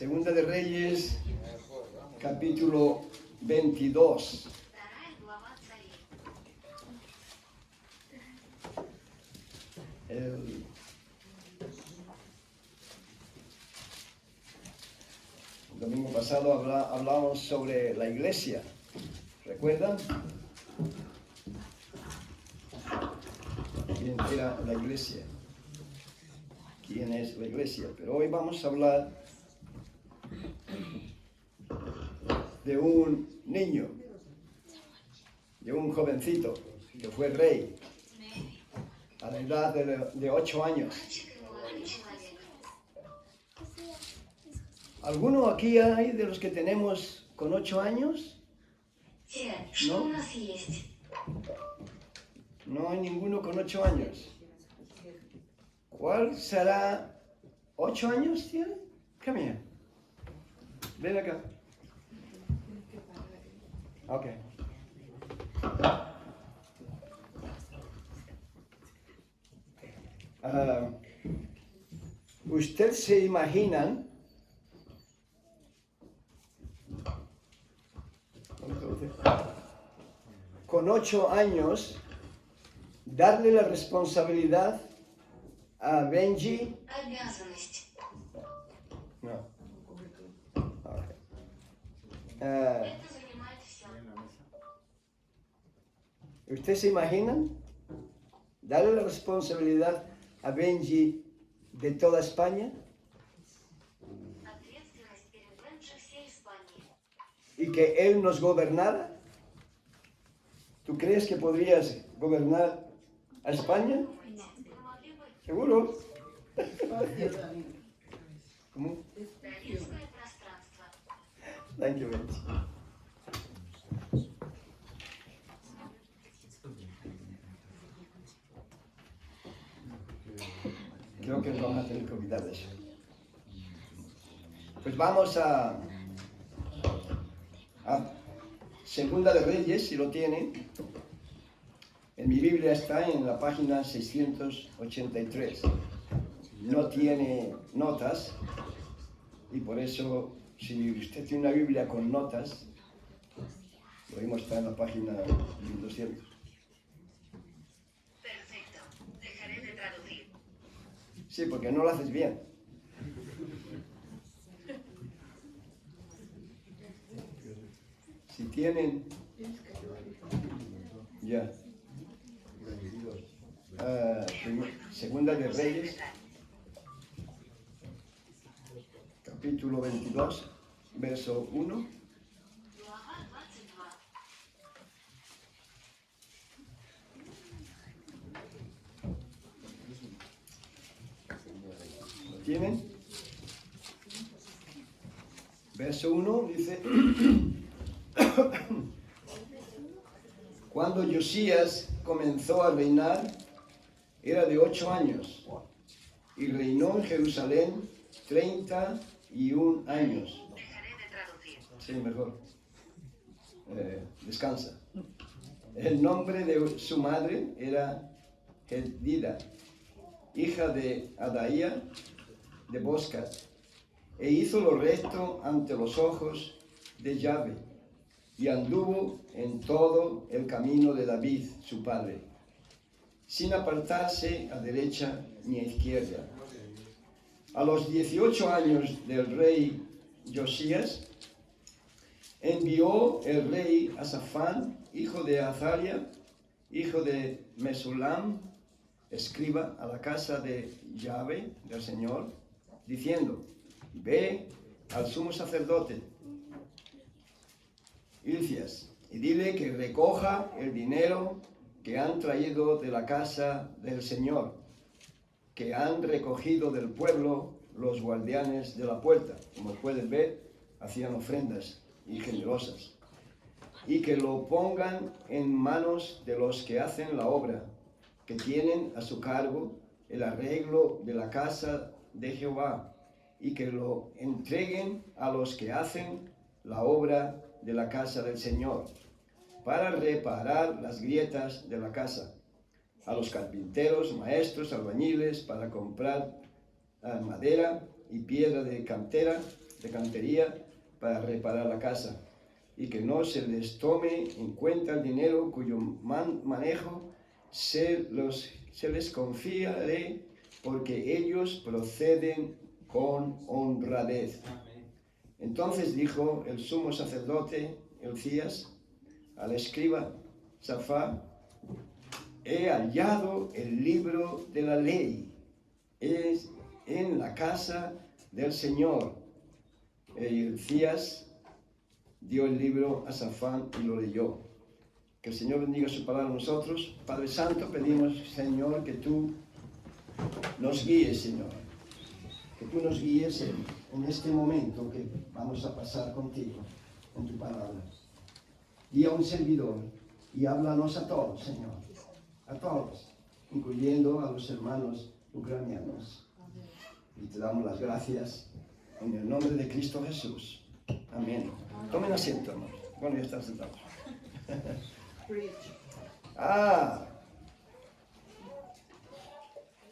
Segunda de Reyes, capítulo 22. El domingo pasado hablamos sobre la iglesia. ¿Recuerdan? ¿Quién era la iglesia? ¿Quién es la iglesia? Pero hoy vamos a hablar de un niño, de un jovencito que fue rey a la edad de 8 años. ¿Alguno aquí hay de los que tenemos con 8 años? ¿No? No hay ninguno con 8 años. ¿Cuál será? ¿8 años tiene? Come here. Ven acá. Ok. ¿Usted se imaginan con 8 años darle la responsabilidad a Benji? No. Okay. ¿Usted se imaginan darle la responsabilidad a Benji de toda España? Y que él nos gobernara. ¿Tú crees que podrías gobernar a España? ¿Seguro? ¿Cómo? Thank you, Benji. Creo que nos vamos a tener que olvidar de eso. Pues vamos a Segunda de Reyes, si lo tienen. En mi Biblia está en la página 683. No tiene notas y por eso, si usted tiene una Biblia con notas, lo mismo está en la página 1200. Perfecto, dejaré de traducir. Sí, porque no lo haces bien. Si tienen... Ya. Segunda de Reyes, capítulo 22, verso 1. ¿Lo tienen? Verso 1 dice: Cuando Josías comenzó a reinar, era de 8 años y reinó en Jerusalén 31 años. Dejaré de traducir. Sí, mejor. Descansa. El nombre de su madre era Jedida, hija de Adaía de Boscat, e hizo lo recto ante los ojos de Yahvé, y anduvo en todo el camino de David, su padre, sin apartarse a derecha ni a izquierda. A los 18 años del rey Josías, envió el rey a Safán, hijo de Azaria, hijo de Mesulam, escriba, a la casa de Yahvé, del Señor, diciendo: Ve al sumo sacerdote Hilcías y dile que recoja el dinero que han traído de la casa del Señor, que han recogido del pueblo los guardianes de la puerta. Como pueden ver, hacían ofrendas y generosas, y que lo pongan en manos de los que hacen la obra, que tienen a su cargo el arreglo de la casa de Jehová, y que lo entreguen a los que hacen la obra de la casa del Señor, para reparar las grietas de la casa, a los carpinteros, maestros, albañiles, para comprar madera y piedra de cantera, de cantería para reparar la casa, y que no se les tome en cuenta el dinero cuyo manejo se les confiaré, porque ellos proceden con honradez. Entonces dijo el sumo sacerdote Hilcías al escriba Safán: he hallado el libro de la ley, es en la casa del Señor. Y Hilcías dio el libro a Safán y lo leyó. Que el Señor bendiga su palabra a nosotros. Padre Santo, pedimos, Señor, que tú nos guíes, Señor. Que tú nos guíes en este momento que vamos a pasar contigo, en tu palabra. Guía a un servidor y háblanos a todos, Señor. A todos, incluyendo a los hermanos ucranianos. Y te damos las gracias en el nombre de Cristo Jesús. Amén. Tomen asiento, hermano. Bueno, ya están sentados.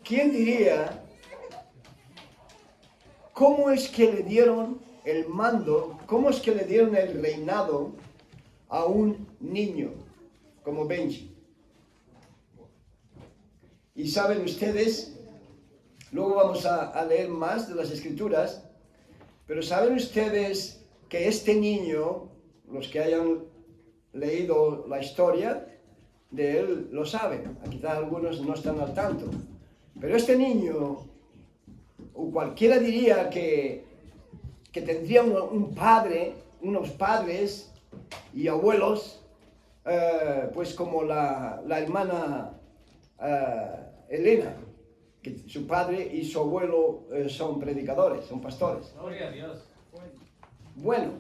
¿Quién diría cómo es que le dieron el mando, cómo es que le dieron el reinado a un niño como Benji? Y saben ustedes, luego vamos a leer más de las Escrituras, pero saben ustedes que este niño, los que hayan leído la historia de él lo saben, quizás algunos no están al tanto, pero este niño, o cualquiera diría que tendría un padre, unos padres y abuelos, pues como la hermana Elena, que su padre y su abuelo son predicadores, son pastores. Gloria a Dios. Bueno,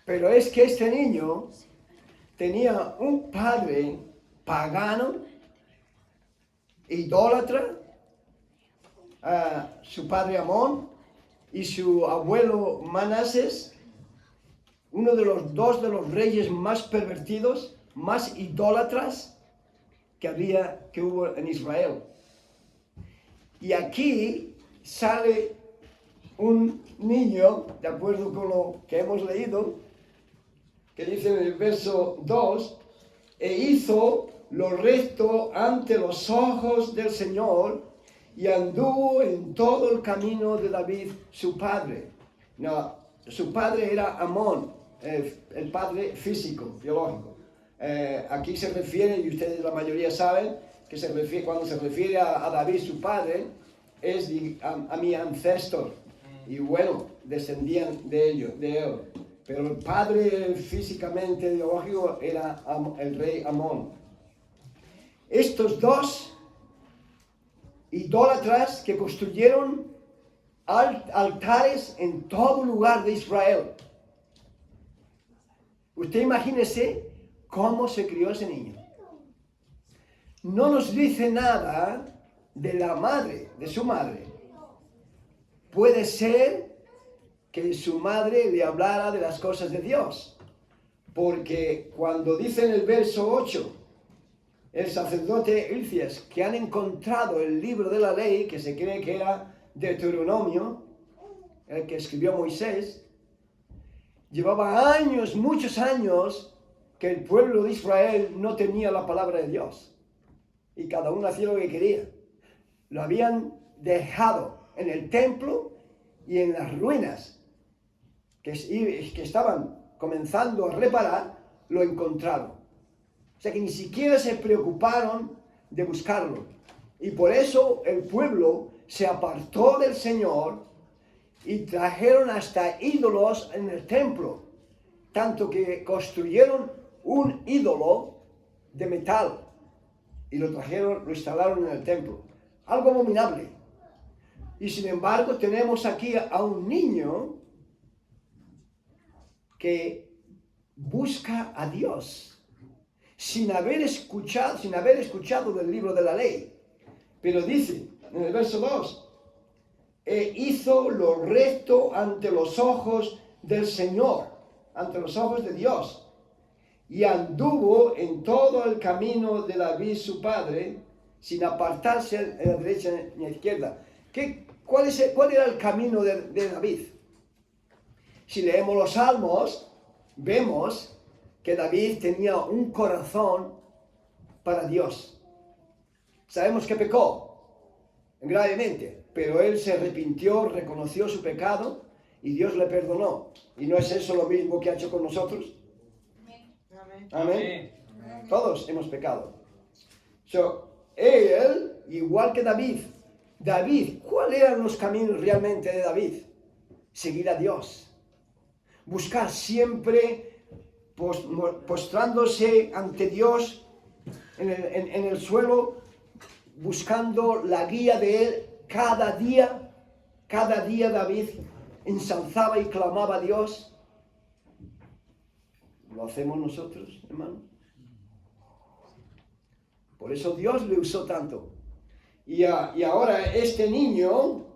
pero es que este niño tenía un padre pagano, idólatra, su padre Amón y su abuelo Manases, uno de los dos de los reyes más pervertidos, más idólatras que hubo en Israel. Y aquí sale un niño, de acuerdo con lo que hemos leído, que dice en el verso 2, e hizo lo recto ante los ojos del Señor, y anduvo en todo el camino de David, su padre. No, su padre era Amón, el padre físico, biológico. Aquí se refiere, y ustedes la mayoría saben, que cuando se refiere a David, su padre, es a mi ancestor. Y bueno, descendían de él. Pero el padre físicamente biológico era el rey Amón. Estos dos idólatras que construyeron altares en todo lugar de Israel. Usted imagínese cómo se crió ese niño. No nos dice nada de la madre, de su madre. Puede ser que su madre le hablara de las cosas de Dios, porque cuando dice en el verso 8, el sacerdote Hilcías, que han encontrado el libro de la ley, que se cree que era Deuteronomio, el que escribió Moisés, llevaba años, muchos años, que el pueblo de Israel no tenía la palabra de Dios. Y cada uno hacía lo que quería. Lo habían dejado en el templo y en las ruinas que estaban comenzando a reparar, lo encontraron. O sea que ni siquiera se preocuparon de buscarlo. Y por eso el pueblo se apartó del Señor y trajeron hasta ídolos en el templo. Tanto que construyeron un ídolo de metal y lo instalaron en el templo. Algo abominable. Y sin embargo tenemos aquí a un niño que busca a Dios sin haber escuchado del libro de la ley. Pero dice en el verso 2, e hizo lo recto ante los ojos del Señor, ante los ojos de Dios, y anduvo en todo el camino de David su padre, sin apartarse a la derecha ni a la izquierda. ¿Cuál era el camino de David? Si leemos los Salmos, vemos que David tenía un corazón para Dios. Sabemos que pecó gravemente, pero él se arrepintió, reconoció su pecado y Dios le perdonó. ¿Y no es eso lo mismo que ha hecho con nosotros? Amén. Todos hemos pecado. Él, igual que David, ¿cuáles eran los caminos realmente de David? Seguir a Dios. Buscar siempre postrándose ante Dios en el suelo, buscando la guía de Él cada día. Cada día David ensalzaba y clamaba a Dios. ¿Lo hacemos nosotros, hermano? Por eso Dios le usó tanto. Y ahora este niño,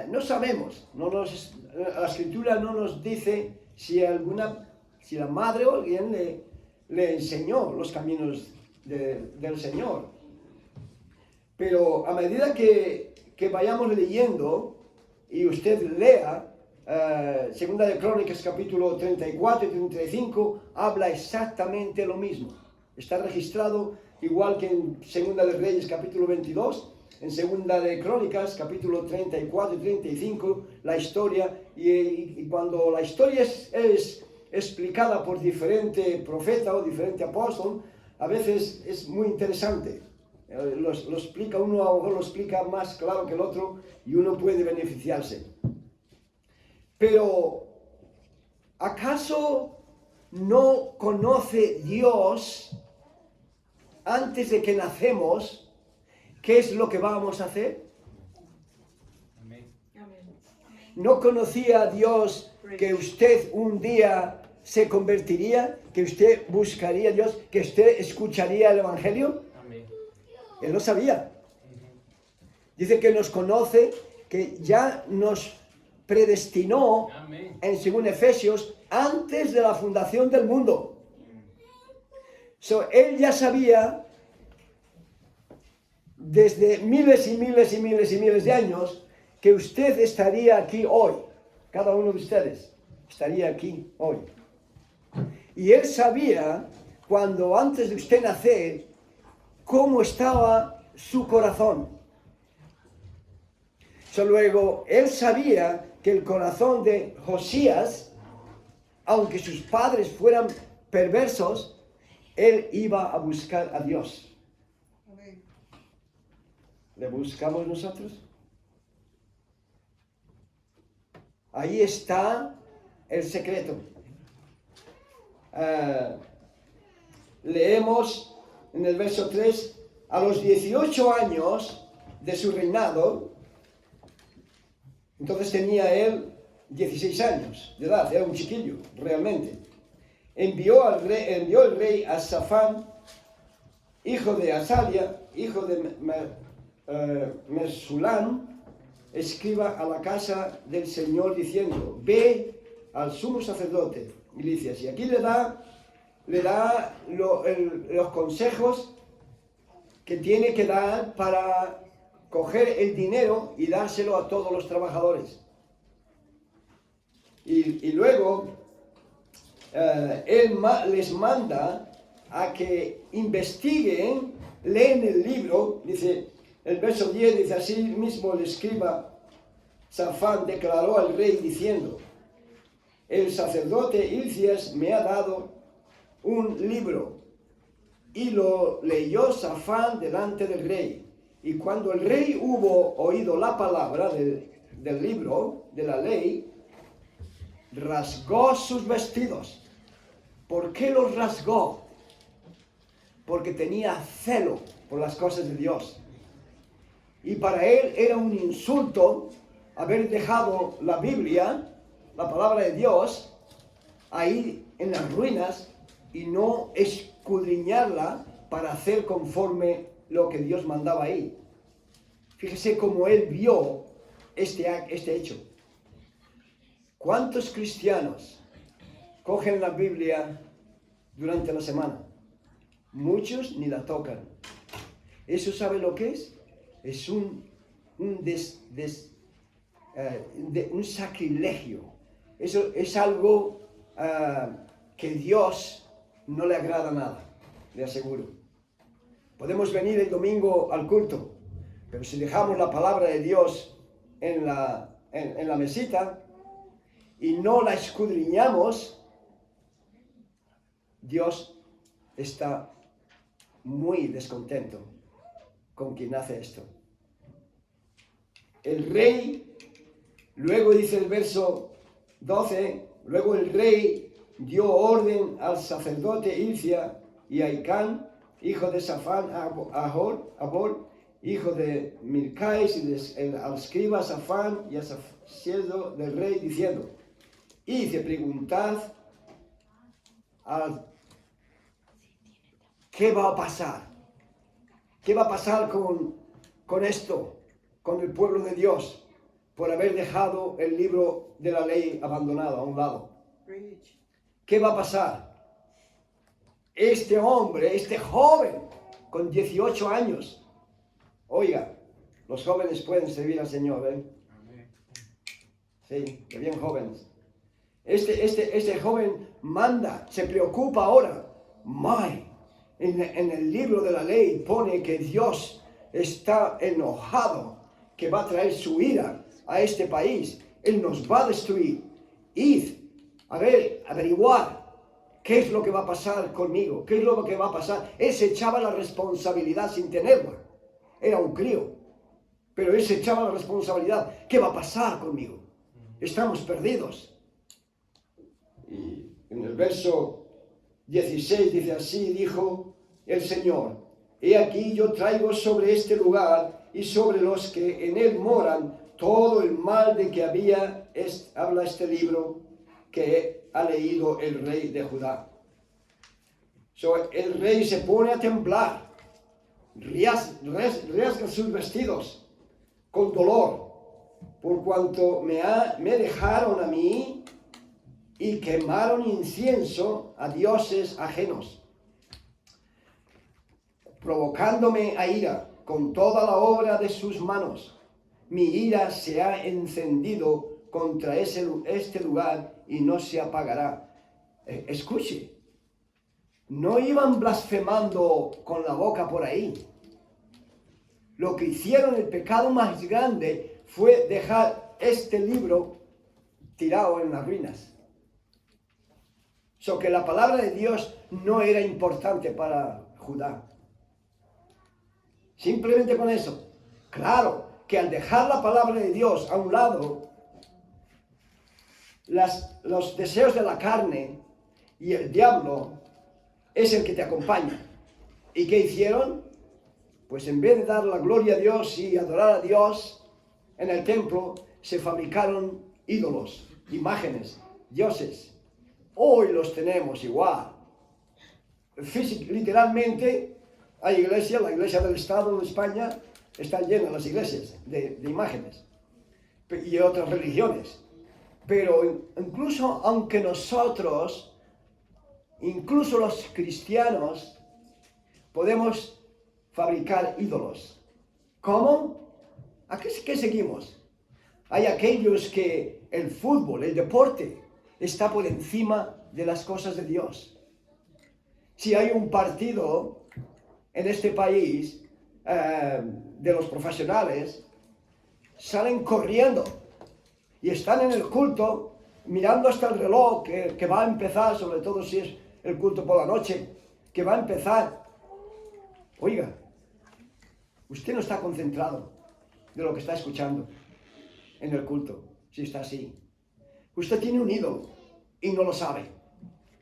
no sabemos, la Escritura no nos dice si la madre o alguien le enseñó los caminos del Señor. Pero a medida que vayamos leyendo y usted lea, Segunda de Crónicas capítulo 34 y 35, habla exactamente lo mismo. Está registrado igual que en Segunda de Reyes capítulo 22, en Segunda de Crónicas capítulo 34 y 35, la historia, y cuando la historia es explicada por diferente profeta o diferente apóstol, a veces es muy interesante. Lo explica uno, a lo mejor lo explica más claro que el otro y uno puede beneficiarse. Pero, ¿acaso no conoce Dios antes de que nacemos qué es lo que vamos a hacer? Amén. ¿No conocía a Dios que usted un día se convertiría, que usted buscaría a Dios, que usted escucharía el Evangelio? Amén. Él lo sabía. Dice que nos conoce, que ya nos predestinó, Amén. según Efesios, antes de la fundación del mundo. Él ya sabía desde miles y miles y miles y miles de años que usted estaría aquí hoy. Cada uno de ustedes estaría aquí hoy. Y él sabía, cuando antes de usted nacer, cómo estaba su corazón. Luego, él sabía que el corazón de Josías, aunque sus padres fueran perversos, él iba a buscar a Dios. ¿Le buscamos nosotros? Ahí está el secreto. Leemos en el verso 3, a los 18 años de su reinado, entonces tenía él 16 años de edad, era un chiquillo, realmente. Envió el rey a Safán, hijo de Asalia, hijo de Mesulam, escriba a la casa del Señor diciendo: ve al sumo sacerdote Milicias. Y aquí le da los consejos que tiene que dar para coger el dinero y dárselo a todos los trabajadores. Y luego él les manda a que investiguen, leen el libro. Dice, el verso 10 dice: así mismo el escriba Safán declaró al rey diciendo: el sacerdote Hilcías me ha dado un libro. Y lo leyó Safán delante del rey. Y cuando el rey hubo oído la palabra del libro, de la ley, rasgó sus vestidos. ¿Por qué los rasgó? Porque tenía celo por las cosas de Dios. Y para él era un insulto haber dejado la Biblia, la palabra de Dios, ahí en las ruinas y no escudriñarla para hacer conforme lo que Dios mandaba ahí. Fíjese cómo él vio este hecho. ¿Cuántos cristianos cogen la Biblia durante la semana? Muchos ni la tocan. ¿Eso sabe lo que es? Es un sacrilegio. eso es algo que Dios no le agrada nada, le aseguro. Podemos venir el domingo al culto, pero si dejamos la palabra de Dios en la mesita y no la escudriñamos, Dios está muy descontento con quien hace esto. El rey, luego dice el verso 12, luego el rey dio orden al sacerdote Hilcia y a Icán, hijo de Safán, a Abor, hijo de Milcais, y al escriba Safán y a siervo del rey, diciendo, y dice, preguntad ¿qué va a pasar? ¿Qué va a pasar con esto, con el pueblo de Dios, por haber dejado el libro de la ley abandonado a un lado? ¿Qué va a pasar? Este hombre, este joven, con 18 años, oiga, los jóvenes pueden servir al Señor, ¿eh? Sí, que bien jóvenes. Este joven manda, se preocupa ahora. En el libro de la ley pone que Dios está enojado, que va a traer su ira a este país. Él nos va a destruir. Id, a ver, averiguar qué es lo que va a pasar conmigo, qué es lo que va a pasar. Él se echaba la responsabilidad sin tenerla. Era un crío, pero él se echaba la responsabilidad. ¿Qué va a pasar conmigo? Estamos perdidos. Y en el verso 16 dice, así dijo el Señor, he aquí yo traigo sobre este lugar y sobre los que en él moran todo el mal de que habla este libro que ha leído el rey de Judá. El rey se pone a temblar, rasga sus vestidos con dolor, por cuanto me dejaron a mí y quemaron incienso a dioses ajenos, provocándome a ira con toda la obra de sus manos. Mi ira se ha encendido contra este lugar y no se apagará. Escuche, no iban blasfemando con la boca por ahí. Lo que hicieron, el pecado más grande, fue dejar este libro tirado en las ruinas. Que la palabra de Dios no era importante para Judá. Simplemente con eso. Claro que al dejar la palabra de Dios a un lado, los deseos de la carne y el diablo es el que te acompaña. ¿Y qué hicieron? Pues en vez de dar la gloria a Dios y adorar a Dios en el templo, se fabricaron ídolos, imágenes, dioses. Hoy los tenemos igual. Literalmente, hay iglesias, la iglesia del Estado de España, están llenas las iglesias de imágenes y otras religiones. Pero incluso aunque nosotros, incluso los cristianos, podemos fabricar ídolos. ¿Cómo? ¿A qué seguimos? Hay aquellos que el fútbol, el deporte, está por encima de las cosas de Dios. Si hay un partido en este país de los profesionales, salen corriendo y están en el culto mirando hasta el reloj que va a empezar, sobre todo si es el culto por la noche, que va a empezar. Oiga, usted no está concentrado de lo que está escuchando en el culto, si está así. Usted tiene un ídolo y no lo sabe.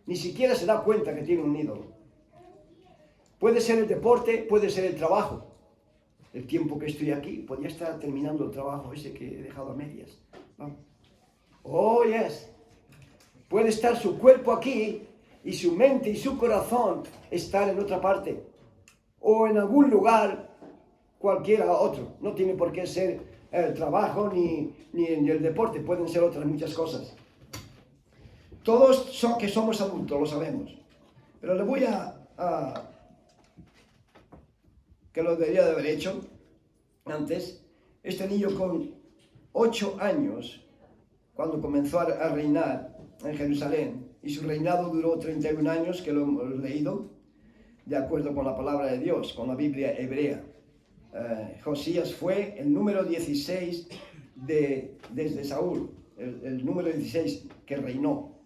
Ni siquiera se da cuenta que tiene un ídolo. Puede ser el deporte, puede ser el trabajo. El tiempo que estoy aquí, podría estar terminando el trabajo ese que he dejado a medias. ¿No? Oh, yes. Puede estar su cuerpo aquí y su mente y su corazón estar en otra parte. O en algún lugar, cualquiera otro. No tiene por qué ser el trabajo ni el deporte, pueden ser otras muchas cosas. Todos que somos adultos, lo sabemos. Pero le voy que lo debería de haber hecho antes. Este niño con 8 años cuando comenzó a reinar en Jerusalén. Y su reinado duró 31 años, que lo hemos leído, de acuerdo con la palabra de Dios, con la Biblia hebrea. Josías fue el número 16 desde Saúl, el número 16 que reinó.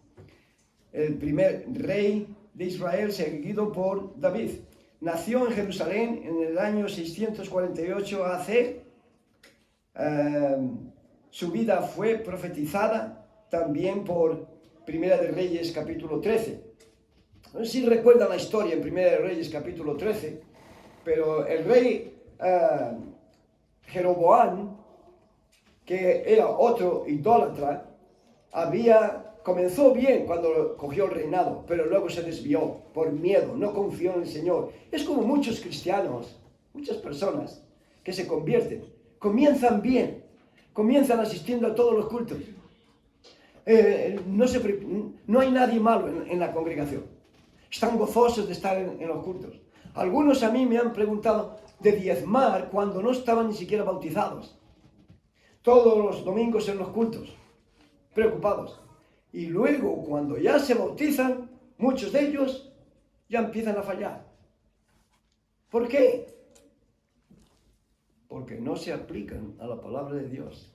El primer rey de Israel, seguido por David. Nació en Jerusalén en el año 648 AC. Su vida fue profetizada también por Primera de Reyes capítulo 13. No sé si recuerdan la historia en Primera de Reyes capítulo 13, pero el rey Jeroboam, que era otro idólatra, comenzó bien cuando cogió el reinado, pero luego se desvió por miedo, no confió en el Señor. Es como muchos cristianos, muchas personas que se convierten, comienzan bien, comienzan asistiendo a todos los cultos. No hay nadie malo en la congregación. Están gozosos de estar en los cultos. Algunos a mí me han preguntado de diezmar cuando no estaban ni siquiera bautizados. Todos los domingos en los cultos, preocupados. Y luego, cuando ya se bautizan, muchos de ellos ya empiezan a fallar. ¿Por qué? Porque no se aplican a la palabra de Dios.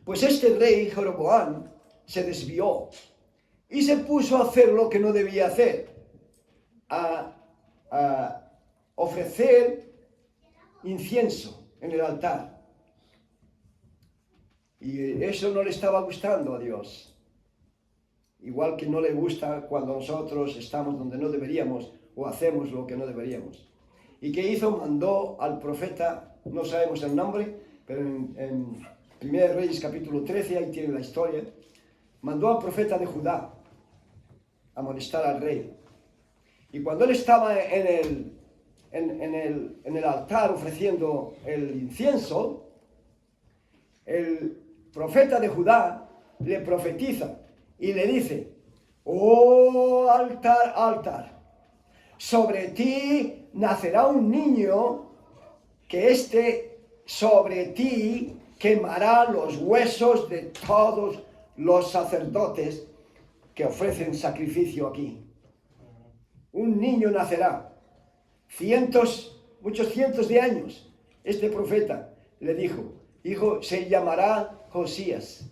Pues este rey Jeroboam se desvió y se puso a hacer lo que no debía hacer, a ofrecer incienso en el altar. Y eso no le estaba gustando a Dios. Igual que no le gusta cuando nosotros estamos donde no deberíamos o hacemos lo que no deberíamos. ¿Y qué hizo? Mandó al profeta, no sabemos el nombre, pero en 1 Reyes capítulo 13, ahí tiene la historia. Mandó al profeta de Judá a amonestar al rey. Y cuando él estaba en el altar ofreciendo el incienso, el profeta de Judá le profetiza y le dice: oh altar, altar, sobre ti nacerá un niño que sobre ti quemará los huesos de todos los sacerdotes que ofrecen sacrificio aquí. Un niño nacerá. Muchos cientos de años, este profeta le dijo, hijo, se llamará Josías.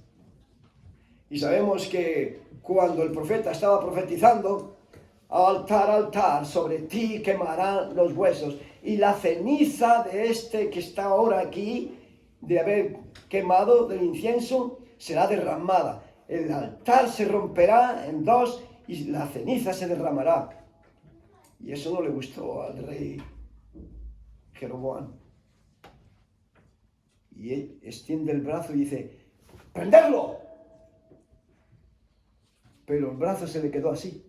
Y sabemos que cuando el profeta estaba profetizando, altar, altar, sobre ti quemarán los huesos, y la ceniza de este que está ahora aquí, de haber quemado del incienso, será derramada. El altar se romperá en dos y la ceniza se derramará. Y eso no le gustó al rey Jeroboam. Y él extiende el brazo y dice: ¡prenderlo! Pero el brazo se le quedó así.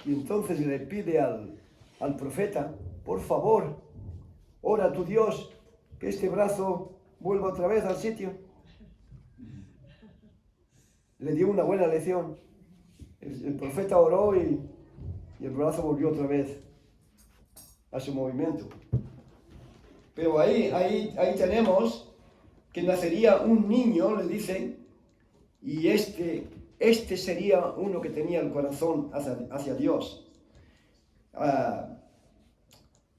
Y entonces le pide al profeta: por favor, ora a tu Dios que este brazo vuelva otra vez al sitio. Le dio una buena lección. El profeta oró y el brazo volvió otra vez a su movimiento. Pero ahí tenemos que nacería un niño, le dicen, y este sería uno que tenía el corazón hacia Dios.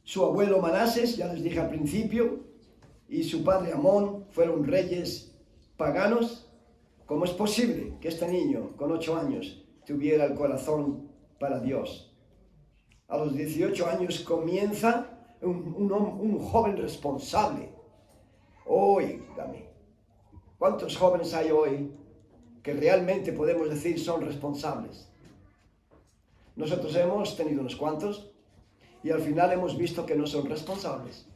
Su abuelo Manases, ya les dije al principio, y su padre Amón fueron reyes paganos. ¿Cómo es posible que este niño con 8 años tuviera el corazón para Dios? A los 18 años comienza un joven responsable. Óigame, ¿cuántos jóvenes hay hoy que realmente podemos decir son responsables? Nosotros hemos tenido unos cuantos y al final hemos visto que no son responsables.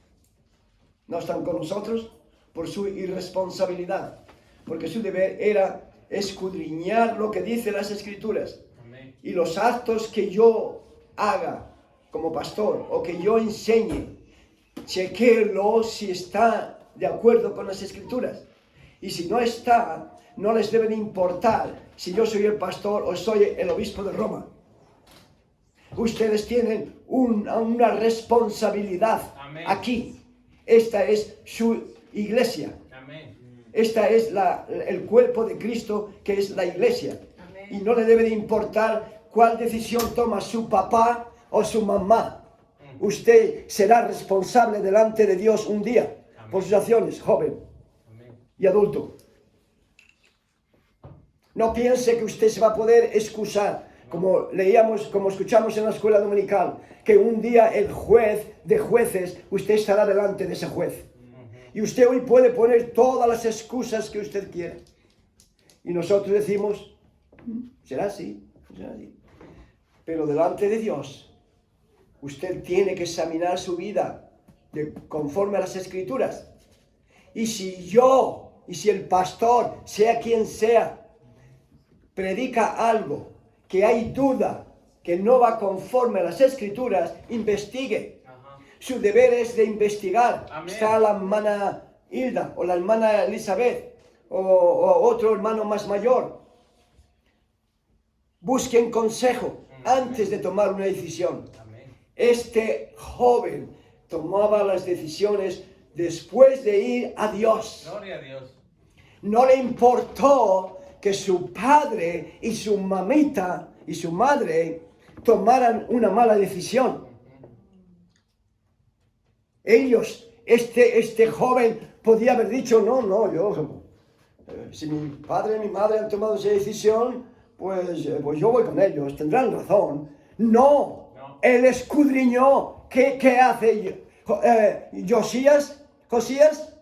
No están con nosotros por su irresponsabilidad, porque su deber era escudriñar lo que dicen las Escrituras. Amén. Y los actos que yo haga como pastor o que yo enseñe, chequéelo si está de acuerdo con las Escrituras. Y si no está, no les debe importar si yo soy el pastor o soy el obispo de Roma. Ustedes tienen una responsabilidad. Amén. Aquí. Esta es iglesia. Amén. Esta es el cuerpo de Cristo, que es la iglesia. Amén. Y no le debe de importar cuál decisión toma su papá o su mamá. Usted será responsable delante de Dios un día por sus acciones, joven Amén. y adulto. No piense que usted se va a poder excusar, como leíamos, como escuchamos en la escuela dominical, que un día el juez de jueces, usted estará delante de ese juez. Y usted hoy puede poner todas las excusas que usted quiera. Y nosotros decimos, será así, será así. Pero delante de Dios, usted tiene que examinar su vida conforme a las Escrituras. Y si yo, y si el pastor, sea quien sea, predica algo que hay duda, que no va conforme a las Escrituras, investigue. Ajá. Su deber es de investigar. Amén. Está la hermana Hilda o la hermana Elizabeth o otro hermano más mayor. Busquen consejo antes de tomar una decisión. Amén. Este joven tomaba las decisiones después de ir a Dios. Gloria a Dios. No le importó que su padre y su mamita y su madre tomaran una mala decisión. Ellos, este joven podía haber dicho, no, yo, si mi padre y mi madre han tomado esa decisión, pues yo voy con ellos, tendrán razón. No, él escudriñó. ¿Qué hace Josías?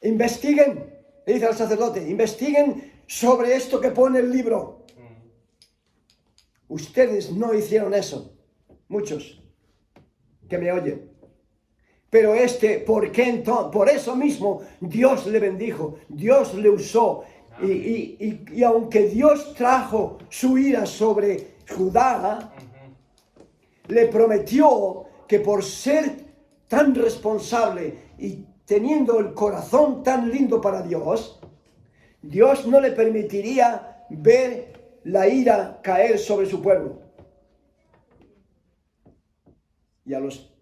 Investiguen, le dice al sacerdote, investiguen sobre esto que pone el libro. Ustedes no hicieron eso, muchos que me oyen. Pero por eso mismo Dios le bendijo, Dios le usó. Y aunque Dios trajo su ira sobre Judá, le prometió que por ser tan responsable y teniendo el corazón tan lindo para Dios, Dios no le permitiría ver la ira caer sobre su pueblo. Y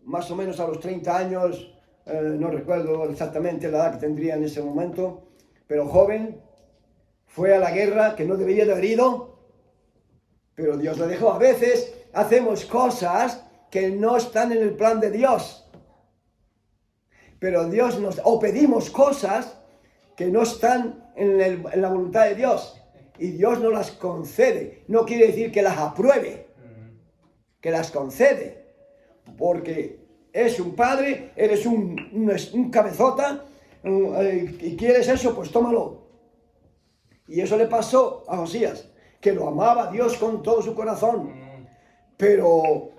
más o menos a los 30 años, no recuerdo exactamente la edad que tendría en ese momento, pero joven, fue a la guerra que no debería de haber ido, pero Dios le dejó. A veces hacemos cosas que no están en el plan de Dios, pero o pedimos cosas que no están en la voluntad de Dios, y Dios no las concede. No quiere decir que las apruebe, que las concede, porque es un padre, eres un cabezota, y quieres eso, pues tómalo. Y eso le pasó a Josías, que lo amaba a Dios con todo su corazón, pero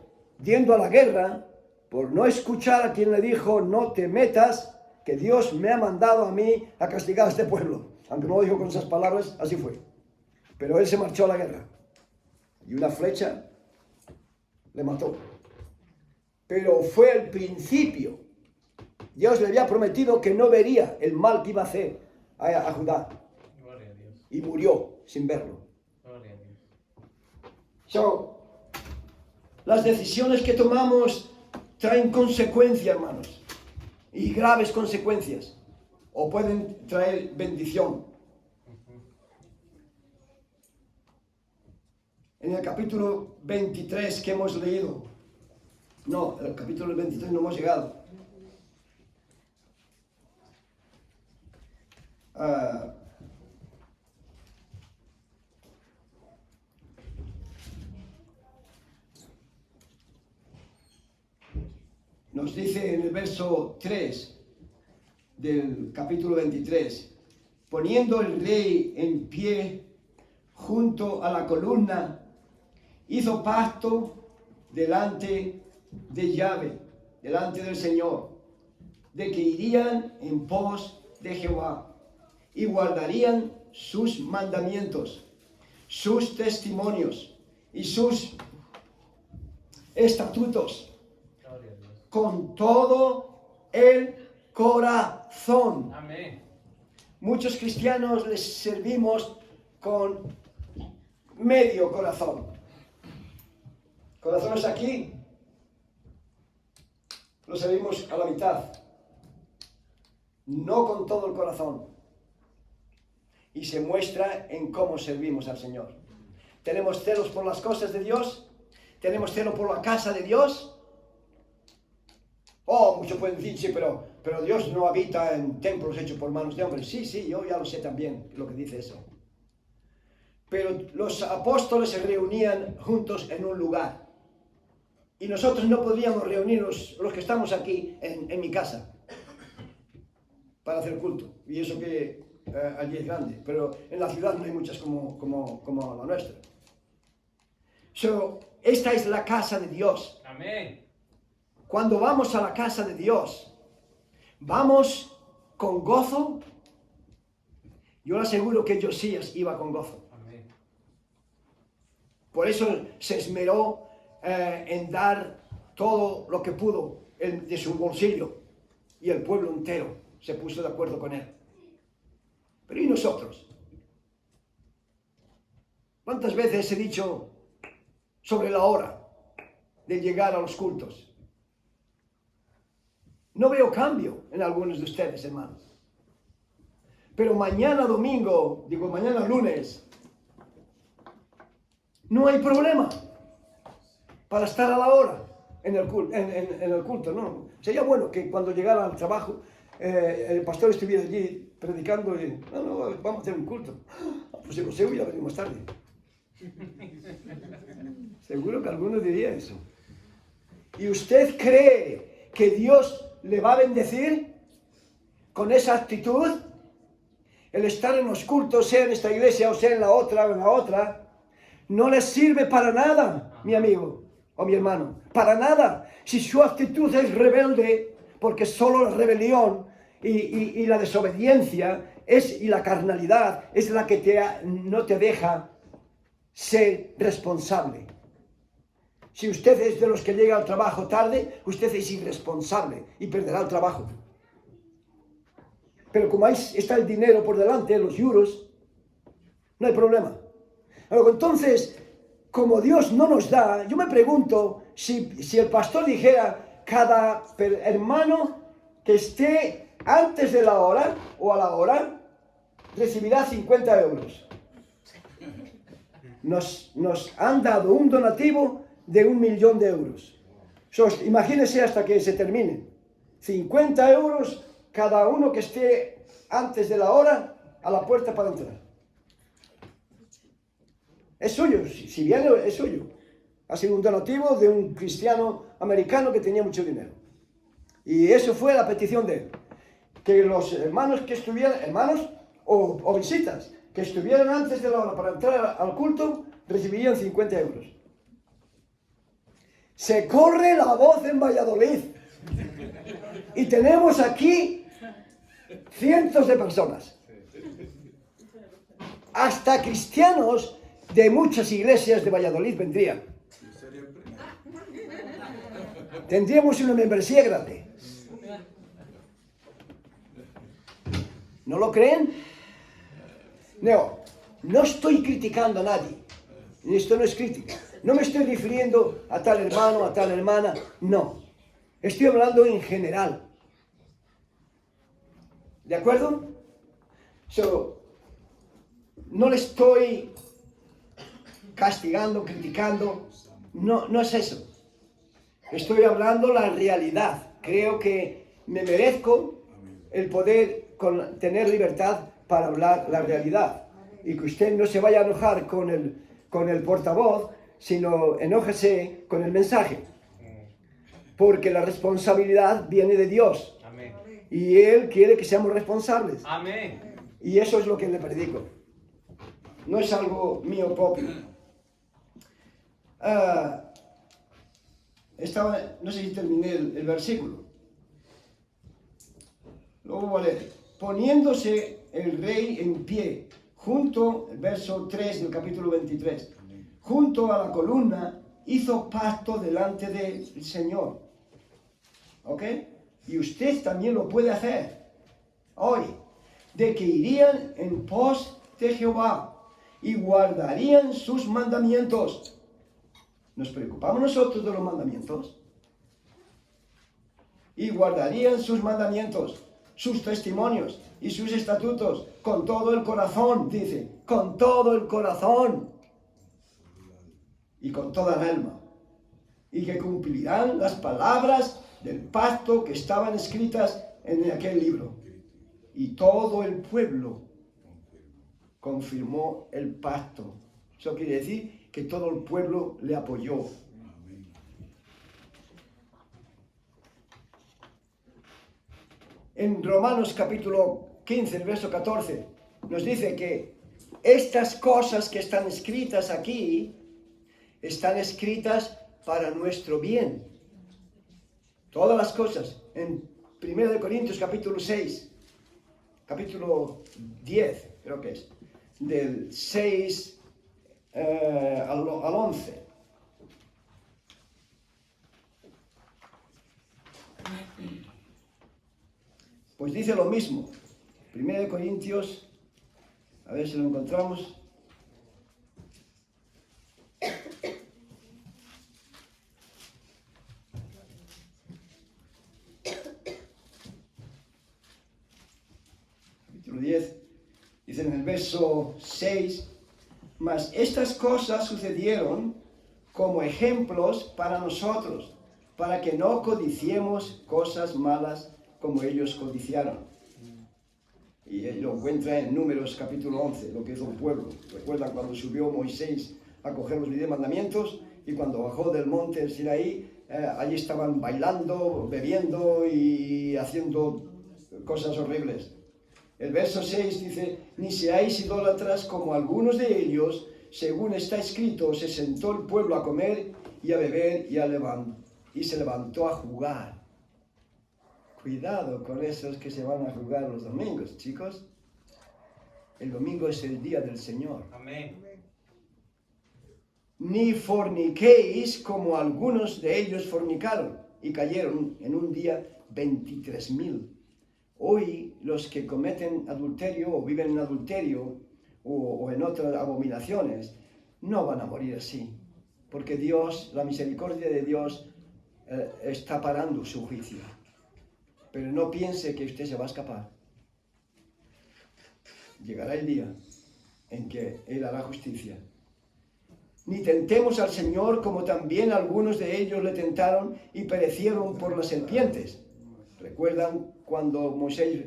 yendo a la guerra, por no escuchar a quien le dijo, no te metas, que Dios me ha mandado a mí a castigar a este pueblo. Aunque no lo dijo con esas palabras, así fue. Pero él se marchó a la guerra, y una flecha le mató. Pero fue el principio. Dios le había prometido que no vería el mal que iba a hacer a Judá. Gloria a Dios. Y murió sin verlo. Gloria a Dios. Las decisiones que tomamos traen consecuencias, hermanos. Y graves consecuencias. O pueden traer bendición. En el capítulo 23 que hemos leído. No, el capítulo 23 no hemos llegado. Nos dice en el verso 3 del capítulo 23, poniendo el rey en pie junto a la columna, hizo pacto delante de Yahvé, delante del Señor, de que irían en pos de Jehová y guardarían sus mandamientos, sus testimonios y sus estatutos con todo el corazón. Amén. Muchos cristianos les servimos con medio corazón. Corazones aquí, lo servimos a la mitad. no con todo el corazón. Y se muestra en cómo servimos al Señor. ¿Tenemos celos por las cosas de Dios? ¿Tenemos celo por la casa de Dios? Oh, muchos pueden decir, sí, pero Dios no habita en templos hechos por manos de hombres. Sí, yo ya lo sé también, lo que dice eso. Pero los apóstoles se reunían juntos en un lugar. Y nosotros no podríamos reunirnos, los que estamos aquí, en mi casa, para hacer culto. Y eso que allí es grande. Pero en la ciudad no hay muchas como la nuestra. Esta es la casa de Dios. Amén. Cuando vamos a la casa de Dios, vamos con gozo. Yo le aseguro que Josías iba con gozo. Amén. Por eso se esmeró en dar todo lo que pudo de su bolsillo. Y el pueblo entero se puso de acuerdo con él. Pero ¿y nosotros? ¿Cuántas veces he dicho sobre la hora de llegar a los cultos? No veo cambio en algunos de ustedes, hermanos. Pero mañana domingo, mañana lunes, no hay problema para estar a la hora en el culto, ¿no? Sería bueno que cuando llegara al trabajo el pastor estuviera allí predicando y no, vamos a hacer un culto. Pues si lo sé, ya venimos tarde. Seguro que alguno diría eso. ¿Y usted cree que Dios le va a bendecir con esa actitud? El estar en los cultos, sea en esta iglesia o sea en la otra, no les sirve para nada, mi amigo o mi hermano. Para nada. Si su actitud es rebelde, porque solo la rebelión y la desobediencia y la carnalidad es la que no te deja ser responsable. Si usted es de los que llega al trabajo tarde, usted es irresponsable y perderá el trabajo. Pero como ahí está el dinero por delante, los euros, no hay problema. Entonces, como Dios no nos da, yo me pregunto si el pastor dijera, cada hermano que esté antes de la hora o a la hora, recibirá 50 euros. Nos han dado un donativo de 1 millón de euros. Imagínense hasta que se termine. 50 euros cada uno que esté antes de la hora a la puerta para entrar. Es suyo, si viene es suyo. Ha sido un donativo de un cristiano americano que tenía mucho dinero. Y eso fue la petición de él. Que los hermanos que estuvieran, hermanos o visitas, que estuvieran antes de la hora para entrar al culto, recibirían 50 euros. Se corre la voz en Valladolid. Y tenemos aquí cientos de personas. Hasta cristianos de muchas iglesias de Valladolid vendrían. Tendríamos una membresía grande. ¿No lo creen? No estoy criticando a nadie. Esto no es crítica. No me estoy refiriendo a tal hermano, a tal hermana. No. Estoy hablando en general. ¿De acuerdo? No le estoy castigando, criticando. No es eso. Estoy hablando la realidad. Creo que me merezco el poder tener libertad para hablar la realidad. Y que usted no se vaya a enojar con el portavoz, sino enójese con el mensaje. Porque la responsabilidad viene de Dios. Amén. Y Él quiere que seamos responsables. Amén. Y eso es lo que le predico. No es algo mío propio. No sé si terminé el versículo. Luego voy a leer. Poniéndose el rey en pie, el verso 3 del capítulo 23, junto a la columna, hizo pacto delante del Señor. ¿Ok? Y usted también lo puede hacer hoy, de que irían en pos de Jehová y guardarían sus mandamientos. ¿Nos preocupamos nosotros de los mandamientos? Y guardarían sus mandamientos. sus testimonios y sus estatutos con todo el corazón, dice, con todo el corazón y con toda el alma, y que cumplirán las palabras del pacto que estaban escritas en aquel libro. Y todo el pueblo confirmó el pacto. Eso quiere decir que todo el pueblo le apoyó. En Romanos capítulo 15, el verso 14, nos dice que estas cosas que están escritas aquí, están escritas para nuestro bien. Todas las cosas. En 1 Corintios capítulo 6, capítulo 10, creo que es, del 6 al 11. Pues dice lo mismo. 1 Corintios, a ver si lo encontramos. Capítulo 10, dice en el verso 6, mas estas cosas sucedieron como ejemplos para nosotros, para que no codiciemos cosas malas como ellos codiciaron. Y lo encuentra en Números capítulo 11, lo que hizo el pueblo. Recuerdan cuando subió Moisés a coger los 10 mandamientos y cuando bajó del monte del Sinaí, allí estaban bailando, bebiendo y haciendo cosas horribles. El verso 6 dice, ni seáis idólatras como algunos de ellos, según está escrito, se sentó el pueblo a comer y a beber y se levantó a jugar. Cuidado con esos que se van a jugar los domingos, chicos. El domingo es el día del Señor. Amén. Ni forniquéis como algunos de ellos fornicaron y cayeron en un día 23.000. Hoy los que cometen adulterio o viven en adulterio o en otras abominaciones no van a morir así, porque Dios, la misericordia de Dios está parando su juicio. Pero no piense que usted se va a escapar. Llegará el día en que Él hará justicia. Ni tentemos al Señor como también algunos de ellos le tentaron y perecieron por las serpientes. ¿Recuerdan cuando Moisés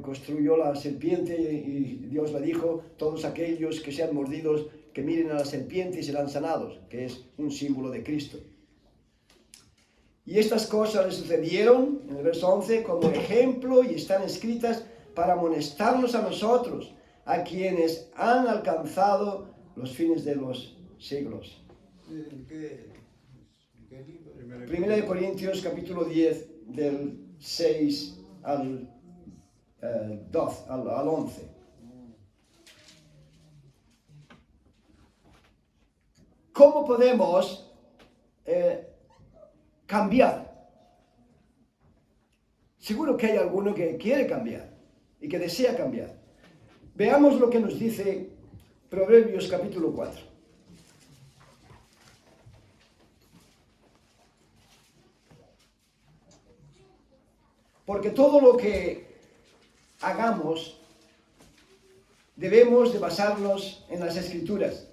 construyó la serpiente y Dios le dijo, todos aquellos que sean mordidos, que miren a la serpiente y serán sanados, que es un símbolo de Cristo? Y estas cosas le sucedieron, en el verso 11, como ejemplo y están escritas para amonestarnos a nosotros, a quienes han alcanzado los fines de los siglos. ¿En qué libro? Primera de Corintios capítulo 10 del 6 al 12, al 11. ¿Cómo podemos cambiar? Seguro que hay alguno que quiere cambiar y que desea cambiar. Veamos lo que nos dice Proverbios capítulo 4. Porque todo lo que hagamos debemos de basarnos en las Escrituras.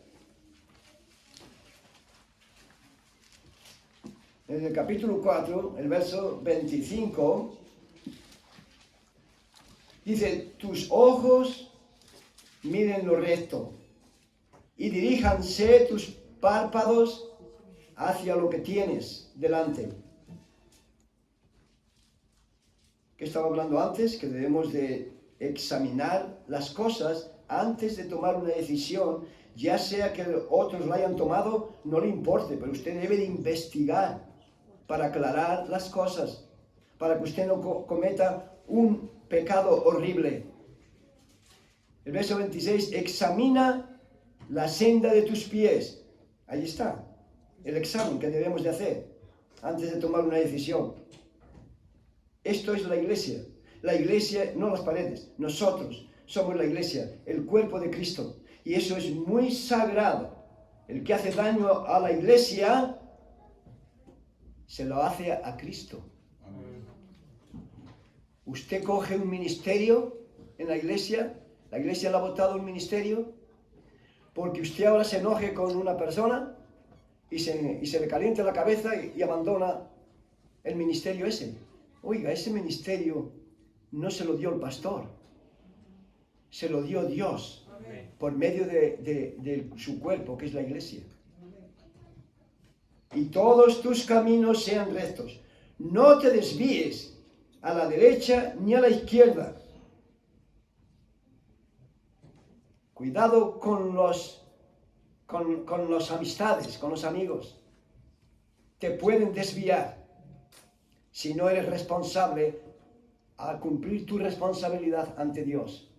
En el capítulo 4, el verso 25, dice, tus ojos miren lo recto y diríjanse tus párpados hacia lo que tienes delante. ¿Qué estaba hablando antes? Que debemos de examinar las cosas antes de tomar una decisión, ya sea que otros la hayan tomado, no le importe, pero usted debe de investigar para aclarar las cosas, para que usted no cometa un pecado horrible. El verso 26, examina la senda de tus pies. Ahí está, el examen que debemos de hacer antes de tomar una decisión. Esto es la iglesia, no las paredes, nosotros somos la iglesia, el cuerpo de Cristo, y eso es muy sagrado. El que hace daño a la iglesia, se lo hace a Cristo. Usted coge un ministerio en la iglesia le ha votado un ministerio, porque usted ahora se enoje con una persona y se le caliente la cabeza y abandona el ministerio ese. Oiga, ese ministerio no se lo dio el pastor, se lo dio Dios por medio de su cuerpo, que es la iglesia. Y todos tus caminos sean rectos. No te desvíes a la derecha ni a la izquierda. Cuidado con los amistades, con los amigos. Te pueden desviar si no eres responsable al cumplir tu responsabilidad ante Dios.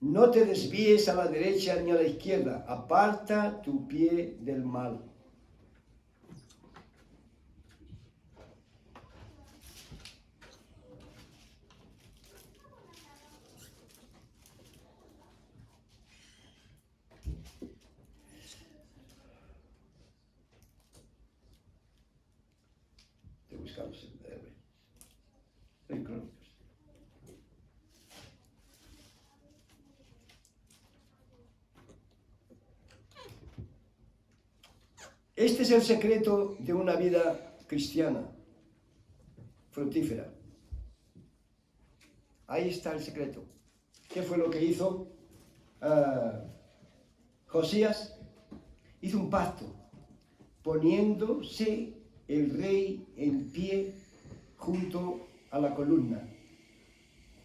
No te desvíes a la derecha ni a la izquierda. Aparta tu pie del mal. Buscamos en Crónicas. Este es el secreto de una vida cristiana, fructífera. Ahí está el secreto. ¿Qué fue lo que hizo Josías? Hizo un pacto, poniéndose el rey en pie junto a la columna.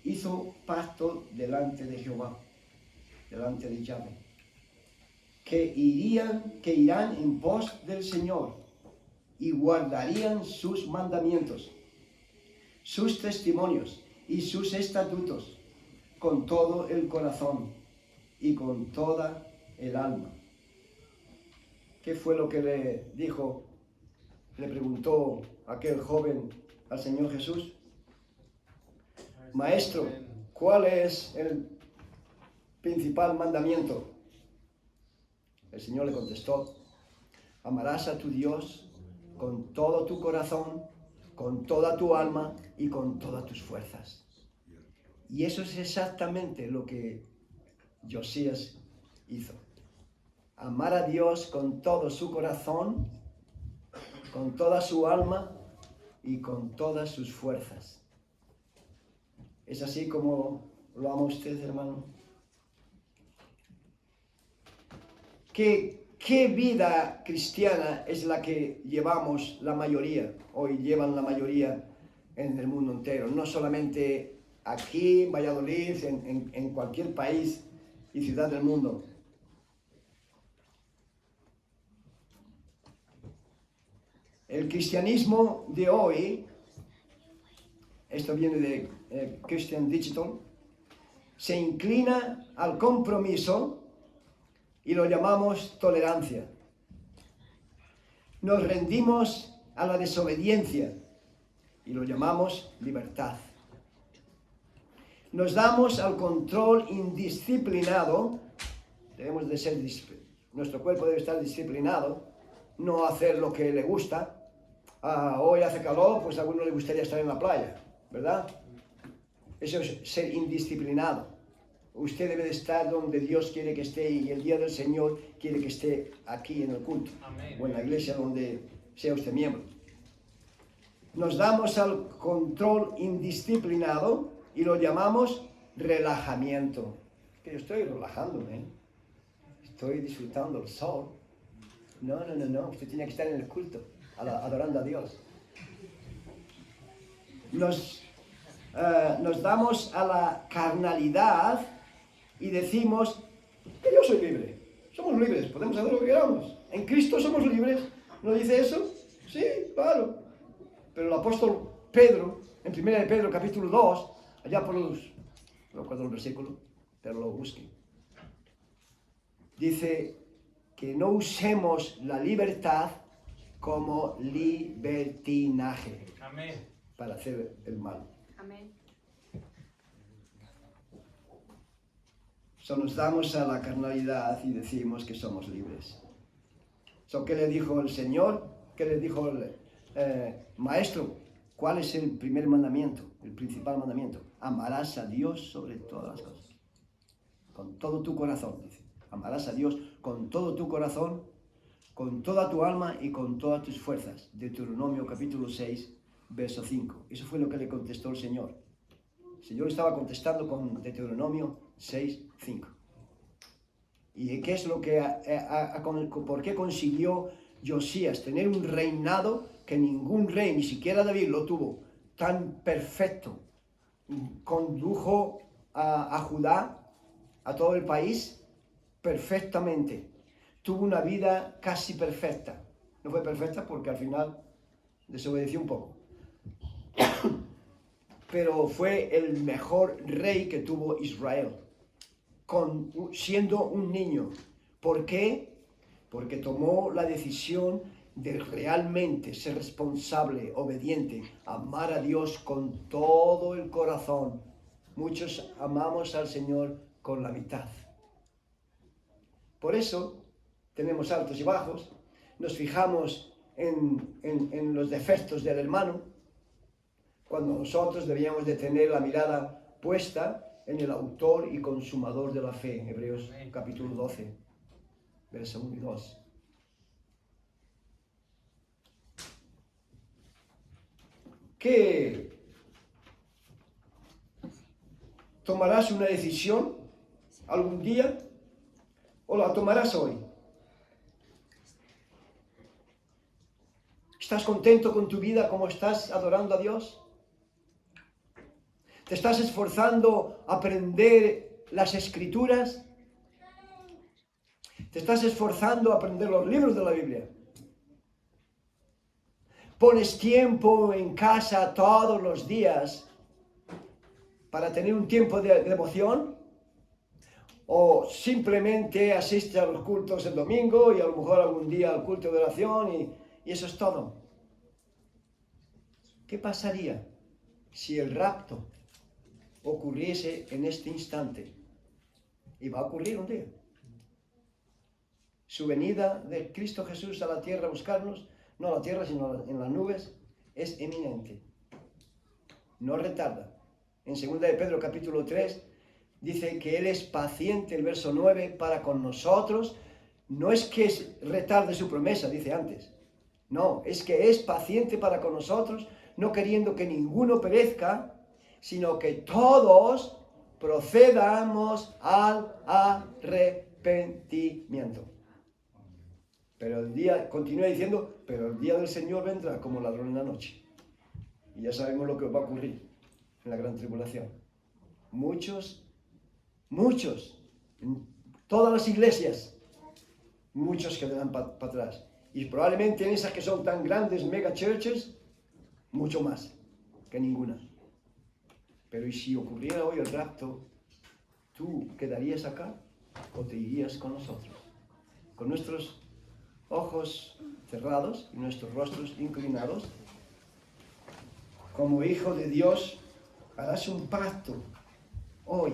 Hizo pacto delante de Jehová, delante de Yahvé, que irán en pos del Señor y guardarían sus mandamientos, sus testimonios y sus estatutos con todo el corazón y con toda el alma. ¿Qué fue lo que le dijo? Le preguntó aquel joven al Señor Jesús: Maestro, ¿cuál es el principal mandamiento? El Señor le contestó: amarás a tu Dios con todo tu corazón, con toda tu alma y con todas tus fuerzas. Y eso es exactamente lo que Josías hizo. Amar a Dios con todo su corazón, con toda su alma y con todas sus fuerzas. ¿Es así como lo ama usted, hermano? ¿Qué vida cristiana es la que llevamos la mayoría, hoy llevan la mayoría en el mundo entero? No solamente aquí, en Valladolid, en cualquier país y ciudad del mundo. El cristianismo de hoy, esto viene de Christian Digital, se inclina al compromiso y lo llamamos tolerancia. Nos rendimos a la desobediencia y lo llamamos libertad. Nos damos al control indisciplinado. Debemos de ser nuestro cuerpo debe estar disciplinado, no hacer lo que le gusta. Hoy hace calor, pues a alguno le gustaría estar en la playa, ¿verdad? Eso es ser indisciplinado. Usted debe de estar donde Dios quiere que esté, y el día del Señor quiere que esté aquí en el culto. Amén. O en la iglesia donde sea usted miembro. Nos damos al control indisciplinado y lo llamamos relajamiento. Que yo estoy relajándome, estoy disfrutando el sol. No, usted tiene que estar en el culto, adorando a Dios. Nos damos a la carnalidad y decimos que yo soy libre. Somos libres, podemos hacer lo que queramos. En Cristo somos libres. ¿No dice eso? Sí, claro. Pero el apóstol Pedro, en 1 de Pedro capítulo 2, allá por no recuerdo el versículo, pero lo busqué, dice que no usemos la libertad como libertinaje. Amén. Para hacer el mal. Amén. Nos damos a la carnalidad y decimos que somos libres. ¿Qué le dijo el Señor? ¿Qué le dijo el maestro? ¿Cuál es el primer mandamiento? El principal mandamiento. Amarás a Dios sobre todas las cosas. Con todo tu corazón, dice. Amarás a Dios con todo tu corazón, con toda tu alma y con todas tus fuerzas. Deuteronomio capítulo 6, verso 5. Eso fue lo que le contestó el Señor. El Señor estaba contestando con Deuteronomio 6, 5. ¿Y qué es lo que por qué consiguió Josías tener un reinado que ningún rey, ni siquiera David, lo tuvo tan perfecto? Condujo a Judá, a todo el país, perfectamente. Tuvo una vida casi perfecta. No fue perfecta porque al final desobedeció un poco. Pero fue el mejor rey que tuvo Israel, siendo un niño. ¿Por qué? Porque tomó la decisión de realmente ser responsable, obediente, amar a Dios con todo el corazón. Muchos amamos al Señor con la mitad. Por eso tenemos altos y bajos, nos fijamos en los defectos del hermano, cuando nosotros debíamos de tener la mirada puesta en el autor y consumador de la fe. Hebreos capítulo 12, verso 1 y 2. ¿Qué? ¿Tomarás una decisión algún día o la tomarás hoy? ¿Estás contento con tu vida como estás adorando a Dios? ¿Te estás esforzando a aprender las Escrituras? ¿Te estás esforzando a aprender los libros de la Biblia? ¿Pones tiempo en casa todos los días para tener un tiempo de devoción? ¿O simplemente asistes a los cultos el domingo y a lo mejor algún día al culto de oración y eso es todo? ¿Qué pasaría si el rapto ocurriese en este instante? Y va a ocurrir un día. Su venida de Cristo Jesús a la tierra a buscarnos, no a la tierra sino en las nubes, es eminente. No retarda. En 2 de Pedro capítulo 3 dice que Él es paciente, el verso 9, para con nosotros. No es que retarde su promesa, dice antes. No, es que es paciente para con nosotros, no queriendo que ninguno perezca, sino que todos procedamos al arrepentimiento. Pero el día, continúa diciendo, pero el día del Señor vendrá como ladrón en la noche. Y ya sabemos lo que va a ocurrir en la gran tribulación. Muchos, en todas las iglesias, muchos quedarán para atrás. Y probablemente en esas que son tan grandes mega churches, mucho más que ninguna. Pero ¿y si ocurriera hoy el rapto? ¿Tú quedarías acá o te irías con nosotros? Con nuestros ojos cerrados y nuestros rostros inclinados. Como hijo de Dios, harás un pacto hoy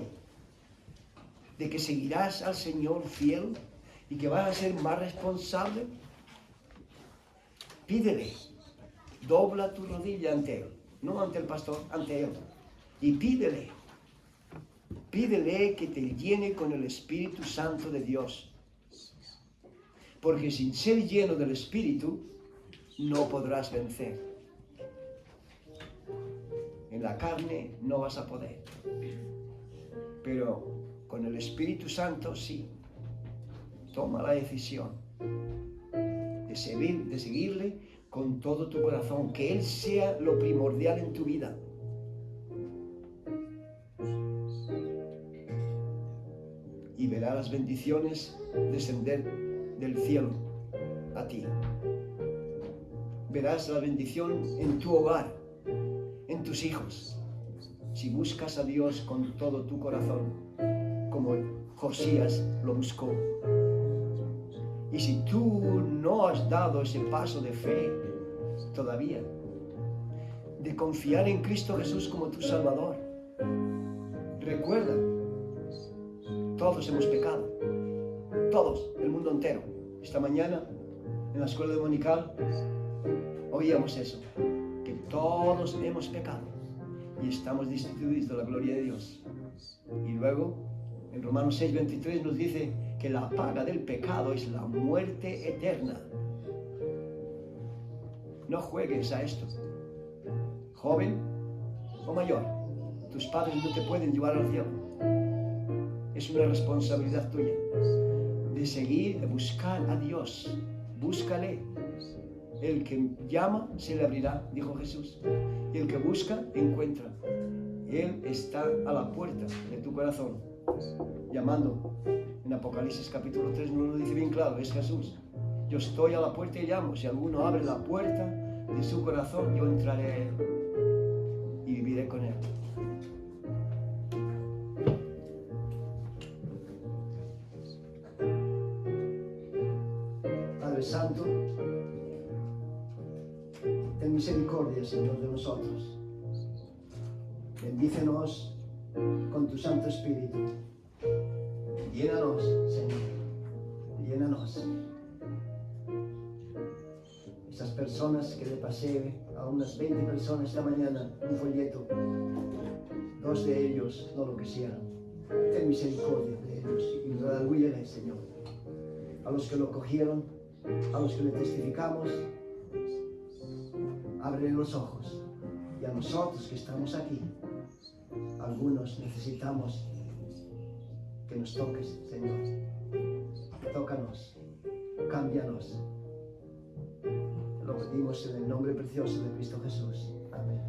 de que seguirás al Señor fiel y que vas a ser más responsable. Pídele, dobla tu rodilla ante Él, no ante el pastor, ante Él. Y pídele que te llene con el Espíritu Santo de Dios. Porque sin ser lleno del Espíritu, no podrás vencer. En la carne no vas a poder. Pero con el Espíritu Santo sí. Toma la decisión de seguirle con todo tu corazón. Que Él sea lo primordial en tu vida. Y verás las bendiciones descender del cielo a ti. Verás la bendición en tu hogar, en tus hijos, si buscas a Dios con todo tu corazón, como Josías lo buscó. Y si tú no has dado ese paso de fe todavía, de confiar en Cristo Jesús como tu Salvador, recuerda, todos hemos pecado, todos, el mundo entero. Esta mañana, en la escuela dominical, oíamos eso, que Todos hemos pecado y estamos destituidos de la gloria de Dios. Y luego, en Romanos 6:23 nos dice que la paga del pecado es la muerte eterna. No juegues a esto. Joven o mayor, tus padres no te pueden llevar al cielo. Es una responsabilidad tuya de seguir, de buscar a Dios. Búscale. El que llama, se le abrirá, dijo Jesús. Y el que busca, encuentra. Él está a la puerta de tu corazón, llamando. En Apocalipsis capítulo 3 nos lo dice bien claro, es Jesús. Yo estoy a la puerta y llamo. Si alguno abre la puerta de su corazón, yo entraré a él y viviré con él. Padre Santo, ten misericordia, Señor, de nosotros. Bendícenos con tu Santo Espíritu. Llénanos, Señor. Llénanos. Esas personas que le pasé a unas 20 personas esta mañana un folleto, 2 de ellos no lo quisieron. Ten misericordia de ellos y redargúyeles, Señor. A los que lo cogieron, a los que le testificamos, abre los ojos. Y a nosotros que estamos aquí, algunos necesitamos que nos toques, Señor. Tócanos, cámbianos. Lo pedimos en el nombre precioso de Cristo Jesús. Amén.